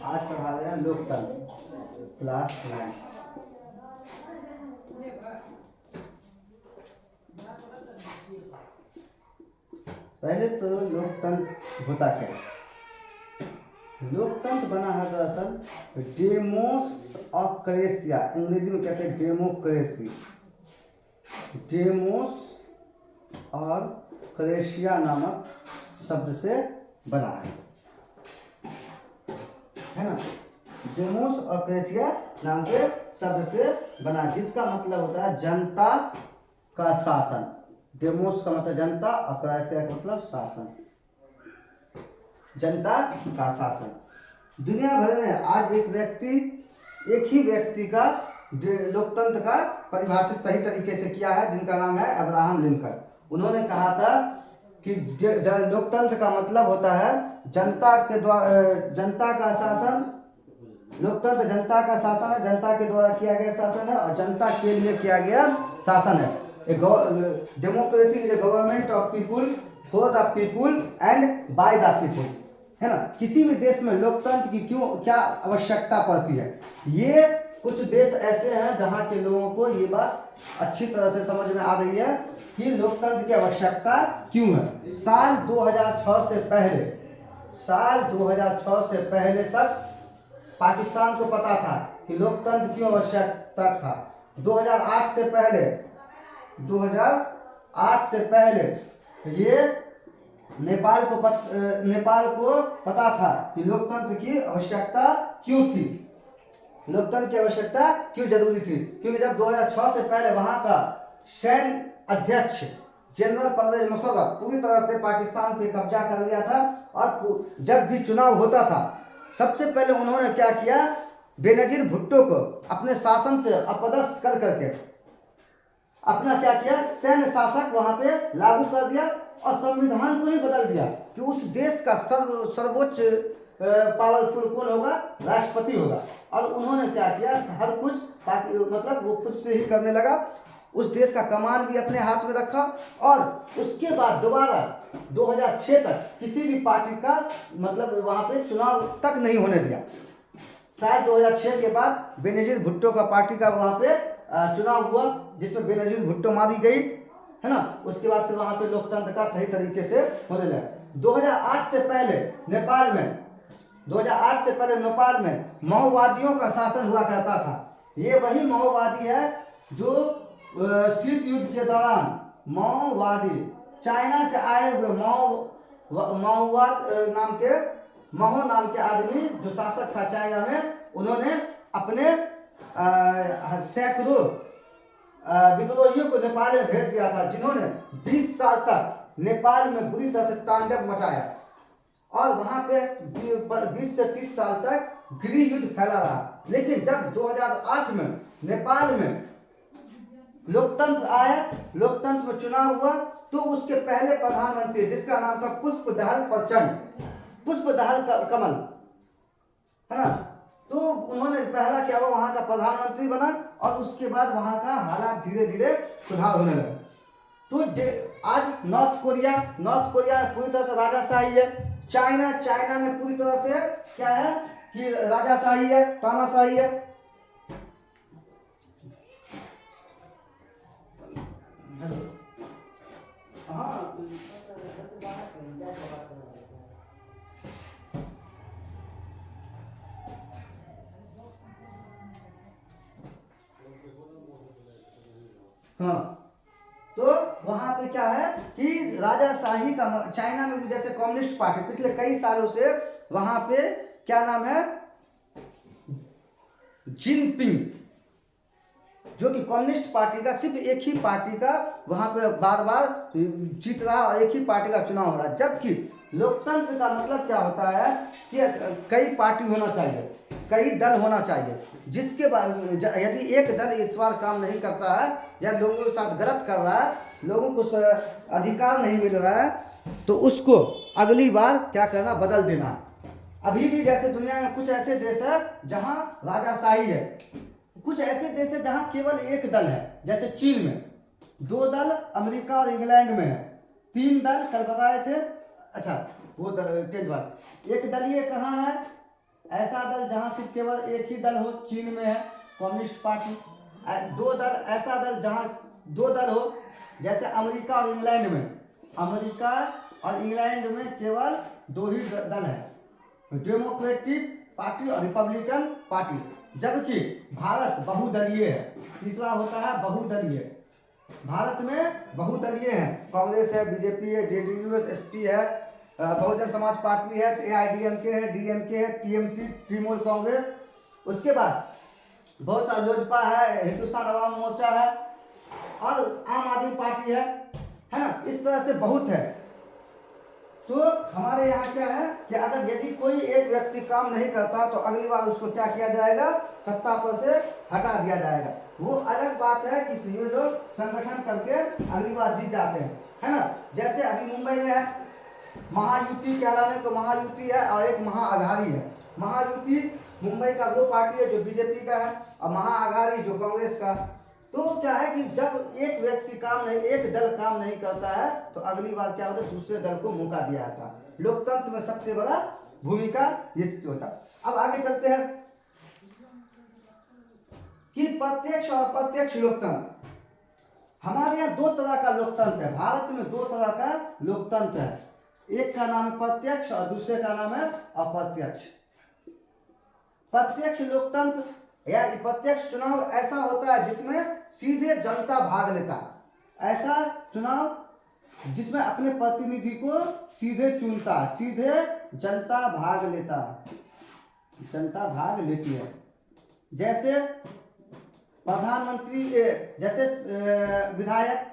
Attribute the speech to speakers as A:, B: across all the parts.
A: आज पढ़ा रहे हैं लोकतंत्र, क्लास 9। पहले तो लोकतंत्र होता क्या है। लोकतंत्र बना है दरअसल डेमोक्रेसिया, अंग्रेजी में कहते हैं डेमोक्रेसी। डेमोस और क्रेशिया नामक शब्द से बना है ना। डेमोस और क्रेशिया नाम के शब्द से बना, जिसका मतलब होता है जनता का शासन। डेमोस का मतलब जनता और क्रेशिया का मतलब शासन, जनता का शासन। दुनिया भर में आज एक ही व्यक्ति का लोकतंत्र का परिभाषित सही तरीके से किया है, जिनका नाम है अब्राहम लिंकन। उन्होंने कहा था कि लोकतंत्र का मतलब होता है जनता के द्वारा, जनता का शासन। लोकतंत्र जनता का शासन है, जनता के द्वारा किया गया शासन है और जनता के लिए किया गया शासन है। Democracy is a government of people, for the people and by the people, है ना। किसी भी देश में लोकतंत्र की क्या आवश्यकता पड़ती है। ये कुछ देश ऐसे हैं जहाँ के लोगों को ये बात अच्छी तरह से समझ में आ रही है कि लोकतंत्र की आवश्यकता क्यों है। साल 2006 से पहले तक पाकिस्तान को पता था कि लोकतंत्र क्यों आवश्यकता था। 2008 से पहले ये नेपाल को पता था कि लोकतंत्र की आवश्यकता क्यों थी, लोकतंत्र की आवश्यकता क्यों जरूरी थी। क्योंकि जब 2006 से पहले वहां का सैन्य अध्यक्ष जनरल परवेज मुशर्रफ पूरी तरह से पाकिस्तान पे कब्जा कर लिया था, और जब भी चुनाव होता था सबसे पहले उन्होंने क्या किया, बेनजीर भुट्टो को अपने शासन से अपदस्थ कर करके अपना क्या किया, सैन्य शासक वहां पे लागू कर दिया और संविधान को ही बदल दिया कि उस देश का सर्वोच्च पावरफुल कौन होगा, राष्ट्रपति होगा। और उन्होंने क्या किया, हर कुछ मतलब वो खुद से ही करने लगा। उस देश का कमान भी अपने हाथ में रखा और उसके बाद दोबारा 2006 तक किसी भी पार्टी का मतलब वहां पे चुनाव तक नहीं होने दिया। शायद 2006 के बाद बेनजीर भुट्टो का पार्टी का वहां पे चुनाव हुआ, जिसमें बेनजीर भुट्टो मारी गई, है ना। उसके बाद फिर वहां पे लोकतंत्र का सही तरीके से होने लगा। 2008 से पहले नेपाल में माओवादियों का शासन हुआ करता था। ये वही माओवादी है जो शीत युद्ध के दौरान माओवादी चाइना से आए हुए महो नाम के आदमी जो शासक था चाइना में, उन्होंने अपने सैकड़ों विद्रोहियों को नेपाल में भेज दिया था, जिन्होंने 20 साल तक नेपाल में बुरी तरह से तांडव मचाया और वहां पे 20 से 30 साल तक गृह युद्ध फैला रहा। लेकिन जब 2008 में नेपाल में लोकतंत्र आया, लोकतंत्र में चुनाव हुआ, तो उसके पहले प्रधानमंत्री, जिसका नाम था पुष्पदहल कमल, है ना, तो उन्होंने पहला क्या हुआ, वहां का प्रधानमंत्री बना और उसके बाद वहां का हालात धीरे धीरे सुधार होने लगा। तो आज नॉर्थ कोरिया पूरी तरह से राजाशाही है। चाइना में पूरी तरह से क्या है कि राजाशाही है, तानाशाही है। हाँ, तो वहां पे क्या है कि राजाशाही का, चाइना में भी जैसे कम्युनिस्ट पार्टी पिछले कई सालों से वहां पे क्या नाम है, जिनपिंग, जो कि कम्युनिस्ट पार्टी का सिर्फ एक ही पार्टी का वहां पे बार बार जीत रहा और एक ही पार्टी का चुनाव हो रहा है। जबकि लोकतंत्र का मतलब क्या होता है कि कई पार्टी होना चाहिए, कई दल होना चाहिए, जिसके बाद यदि एक दल इस बार काम नहीं करता है या लोगों के साथ गलत कर रहा है, लोगों को अधिकार नहीं मिल रहा है, तो उसको अगली बार क्या करना, बदल देना। अभी भी जैसे दुनिया में कुछ ऐसे देश है जहां राजाशाही है, कुछ ऐसे देश है जहां केवल एक दल है, जैसे चीन में 2 दल, अमेरिका और इंग्लैंड में है 3 दल, कल बताए थे। अच्छा, वो 10 बार एक दल ये कहाँ है, ऐसा दल जहां सिर्फ केवल एक ही दल हो, चीन में है कम्युनिस्ट पार्टी। दो दल, ऐसा दल जहां दो दल हो, जैसे अमेरिका और इंग्लैंड में, अमेरिका और इंग्लैंड में केवल दो ही दल है, डेमोक्रेटिक पार्टी और रिपब्लिकन पार्टी। जबकि भारत बहुदलीय है। तीसरा होता है बहुदलीय। भारत में बहुदलीय है, कांग्रेस है, बीजेपी है, जेडीयू है, एसपी है, बहुजन समाज पार्टी है, एआईडीएमके है, डीएमके है, टीएमसी तृणमूल कांग्रेस। उसके बाद बहुत सारा लोजपा है, हिंदुस्तान अवाम मोर्चा है और आम आदमी पार्टी है ना। इस तरह से बहुत है। तो हमारे यहाँ क्या है कि अगर यदि कोई एक व्यक्ति काम नहीं करता तो अगली बार उसको क्या किया जाएगा, सत्ता पर से हटा दिया जाएगा। वो अलग बात है कि ये लोग संगठन करके अगली बार जीत जाते हैं, है ना। जैसे अभी मुंबई में है महायुति कहलाने को, महायुति है और एक महाआघाड़ी है। महायुति मुंबई का वो पार्टी है जो बीजेपी का है और महाआघाड़ी जो कांग्रेस का। तो क्या है कि जब एक व्यक्ति काम नहीं, एक दल काम नहीं करता है तो अगली बार क्या होता है, दूसरे दल को मौका दिया जाता है। लोकतंत्र में सबसे बड़ा भूमिका ये होता है। अब आगे चलते हैं कि प्रत्यक्ष और अप्रत्यक्ष लोकतंत्र। हमारे यहाँ दो तरह का लोकतंत्र है, भारत में दो तरह का लोकतंत्र है। एक का नाम है प्रत्यक्ष और दूसरे का नाम है अप्रत्यक्ष। प्रत्यक्ष लोकतंत्र या प्रत्यक्ष चुनाव ऐसा होता है जिसमें सीधे जनता भाग लेता है। ऐसा चुनाव जिसमें अपने प्रतिनिधि को सीधे चुनता, सीधे जनता भाग लेता, जनता भाग लेती है। जैसे प्रधानमंत्री, जैसे विधायक,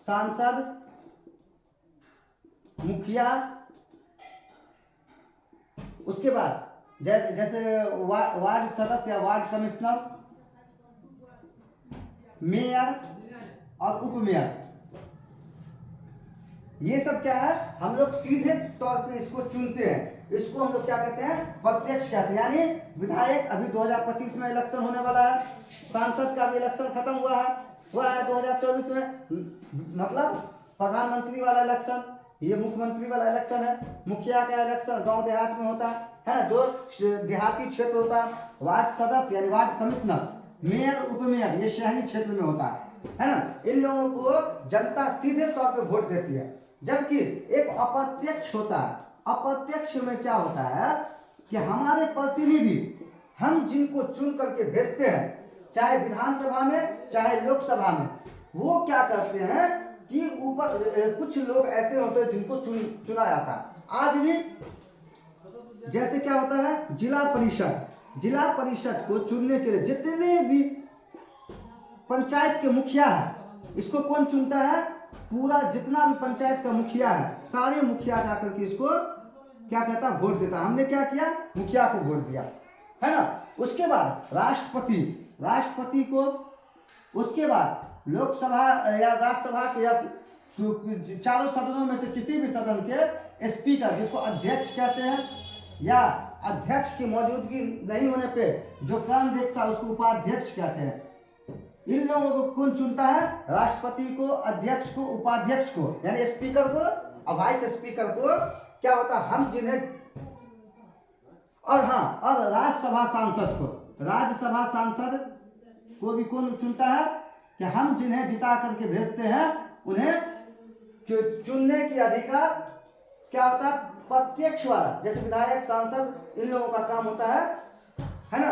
A: सांसद, मुखिया, उसके बाद जैसे वार्ड सदस्य या वार्ड कमिश्नर, मेयर और उप मेयर, ये सब क्या है, हम लोग सीधे तौर पे इसको चुनते हैं। इसको हम लोग क्या कहते हैं, प्रत्यक्ष कहते हैं। यानी विधायक, अभी 2025 में इलेक्शन होने वाला है, सांसद का भी इलेक्शन खत्म हुआ है 2024 में, मतलब प्रधानमंत्री वाला इलेक्शन, ये मुख्यमंत्री वाला इलेक्शन है। मुखिया का इलेक्शन गांव देहात में होता है ना, जो देहाती क्षेत्र होता है। वार्ड सदस्य यानी वार्ड कमिश्नर, मेयर, उप मेयर, ये शहरी क्षेत्र में होता है ना। इन लोगों को जनता सीधे तौर पे वोट देती है। जबकि एक अप्रत्यक्ष होता है। अप्रत्यक्ष में क्या होता है कि हमारे प्रतिनिधि, हम जिनको चुन करके भेजते हैं, चाहे विधानसभा में चाहे लोकसभा में, वो क्या करते हैं कि ऊपर कुछ लोग ऐसे होते हैं जिनको चुना जाता है। आज भी जैसे क्या होता है, जिला परिषद को चुनने के लिए जितने भी पंचायत के मुखिया है, इसको कौन चुनता है, पूरा जितना भी पंचायत का मुखिया है, सारे मुखिया जाकर के इसको क्या कहता है, वोट देता। हमने क्या किया, मुखिया को वोट दिया, है ना। उसके बाद राष्ट्रपति को, उसके बाद लोकसभा या राज्यसभा के या चारों सदनों में से किसी भी सदन के स्पीकर, जिसको अध्यक्ष कहते हैं, या अध्यक्ष की मौजूदगी नहीं होने पे जो काम देखता है उसको उपाध्यक्ष कहते हैं। इन लोगों को कौन चुनता है, राष्ट्रपति को, अध्यक्ष को, उपाध्यक्ष को, यानी स्पीकर को और वाइस स्पीकर को क्या होता है, हम जिन्हें, और हाँ, और राज्यसभा सांसद को भी कौन चुनता है कि हम जिन्हें जिता करके भेजते हैं उन्हें चुनने की अधिकार क्या होता है, प्रत्यक्ष वाला। जैसे विधायक, सांसद, इन लोगों का काम होता है ना,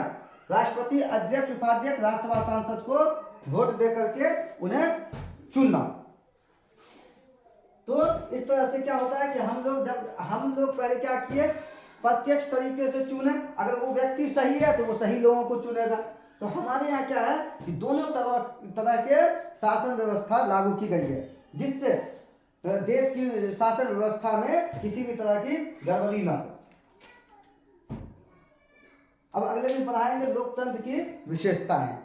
A: राष्ट्रपति, अध्यक्ष, उपाध्यक्ष, राज्यसभा सांसद को वोट दे करके उन्हें चुनना। तो इस तरह से क्या होता है कि हम लोग पहले क्या किए, प्रत्यक्ष तरीके से चुने। अगर वो व्यक्ति सही है तो वो सही लोगों को चुनेगा। तो हमारे यहाँ क्या है कि दोनों तरह के शासन व्यवस्था लागू की गई है, जिससे देश की शासन व्यवस्था में किसी भी तरह की गड़बड़ी ना हो। अब अगले दिन पढ़ाएंगे लोकतंत्र की विशेषताएं।